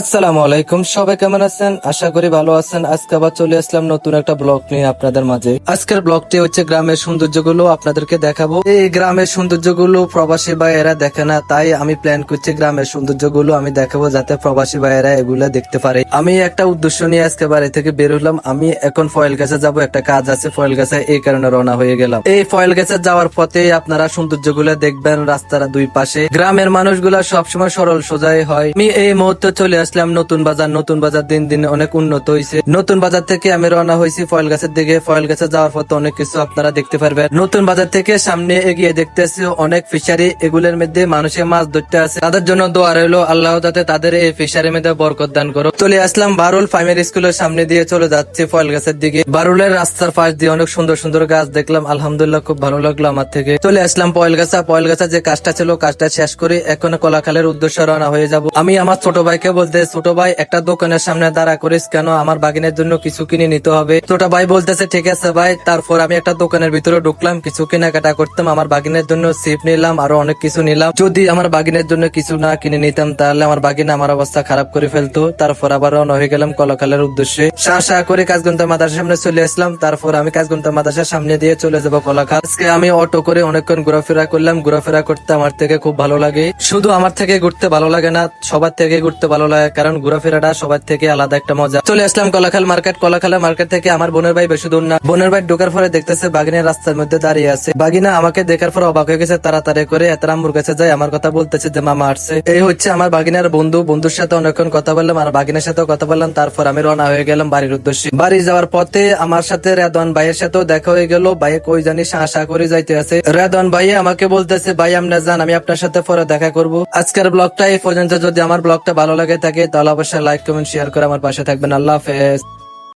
আসসালামু আলাইকুম, সবাই কেমন আছেন? আশা করি ভালো আছেন। আজকে আবার চলে আসলাম নতুন একটা ব্লগ নিয়ে আপনাদের মাঝে। আজকের ব্লগটি হচ্ছে গ্রামের সৌন্দর্যগুলো আপনাদেরকে দেখাবো। এই গ্রামের সৌন্দর্যগুলো প্রবাসী ভাইয়েরা দেখে না, তাই আমি প্ল্যান করছি গ্রামের সৌন্দর্যগুলো আমি দেখাবো, যাতে প্রবাসী ভাইয়েরা এগুলা দেখতে পারে। আমি একটা উদ্দেশ্য নিয়ে আজকে বাড়ি থেকে বের হলাম। আমি এখন ফয়েল গাছে যাবো, একটা কাজ আছে ফয়েল গাছে, এই কারণে রওনা হয়ে গেলাম। এই ফয়েল গাছে যাওয়ার পথে আপনারা সৌন্দর্যগুলো দেখবেন, রাস্তার দুই পাশে গ্রামের মানুষগুলা সবসময় সরল সোজাই হয়। আমি এই মুহূর্তে চলে আসলাম নতুন বাজার। নতুন বাজার দিন দিন অনেক উন্নত হয়েছে। নতুন বাজার থেকে আমি রওনা হয়েছি ফয়েল গাছের দিকে। ফয়েল গাছে যাওয়ার পথে অনেক কিছু আপনারা দেখতে পারবেন। নতুন বাজার থেকে সামনে এগিয়ে দেখতেছি অনেক ফিশারি, এগুলোর মধ্যে মানুষের মাছ ধরতে আছে। তাদের জন্য দোয়া রইল, আল্লাহ যাতে তাদের এই ফিশারির মধ্যে বরকত দান করো। চলে আসলাম বারুল প্রাইমারি স্কুলের সামনে দিয়ে, চলে যাচ্ছে ফয়েল গাছের দিকে। বারুলের রাস্তার পাশ দিয়ে অনেক সুন্দর সুন্দর গাছ দেখলাম, আলহামদুলিল্লাহ খুব ভালো লাগলো আমার থেকে। চলে আসলাম পয়েল গাছা। পয়েল গাছা যে কাজটা ছিল কাজটা শেষ করে এখন কলাখালের উদ্দেশ্যে রওনা হয়ে যাব। আমি আমার ছোট ভাইকে বলতে, ছোট ভাই একটা দোকানের সামনে দাঁড়া করিস কেন, আমার বাগিনের জন্য কিছু কিনে নিতে হবে। ছোট ভাই বলতেছে ঠিক আছে ভাই। তারপর আমি একটা দোকানের ভিতরে ঢুকলাম, কিছু কেনাকাটা করতাম। আমার বাগিনের জন্য সিপ নিলাম, আরো অনেক কিছু নিলাম। যদি আমার বাগিনের জন্য কিছু না কিনে নিতাম তাহলে আমার বাগিনা আমার অবস্থা খারাপ করে ফেলতো। তারপর আবার রওনা হয়ে গেলাম কলাখালের উদ্দেশ্যে। শাহ করে কাজগন্তা মাদ্রাসার সামনে চলে আসলাম। তারপর আমি কাজগন্তা মাদ্রাসার সামনে দিয়ে চলে যাবো কলাখাল। আজকে আমি অটো করে অনেকক্ষণ ঘোরাফেরা করলাম। ঘোরাফেরা করতে আমার থেকে খুব ভালো লাগে। শুধু আমার থেকে ঘুরতে ভালো লাগে না, সবার থেকে ঘুরতে ভালো লাগে, কারণ ঘোরাফেরাটা সবার থেকে আলাদা একটা মজা। চলে আসলাম কলাখাল মার্কেট। কলাখাল মার্কেট থেকে আমার বোনের ভাই বেশি দূর না। বোনের ভাই ঢোকার পরে দেখতেছে বাগিনা রাস্তার মধ্যে দাঁড়িয়ে আছে। বাগিনা আমাকে দেখার পর অবাক হয়ে গেছে, তাড়াতাড়ি করে আম্মুর কাছে যায়, আমার কথা বলতেছে যে মামা আসছে। এই হচ্ছে আমার বাগিনার বন্ধু। বন্ধুর সাথে অনেকক্ষণ কথা বললাম আর বাগিনার সাথেও কথা বললাম। তারপর আমি রওনা হয়ে গেলাম বাড়ির উদ্দেশ্যে। বাড়ি যাওয়ার পথে আমার সাথে রেদওয়ান ভাইয়ের সাথেও দেখা হয়ে গেল। ভাই কই জানি শাহ করে যাইতে আছে। রেদওয়ান ভাই আমাকে বলতেছে ভাই আমরা যান, আমি আপনার সাথে পরে দেখা করব। আজকের ব্লগটা এই পর্যন্ত। যদি আমার ব্লগটা ভালো লাগে থাকে তাহলে অবশ্যই লাইক কমেন্ট শেয়ার করে আমার পাশে থাকবেন। আল্লাহ হাফেজ।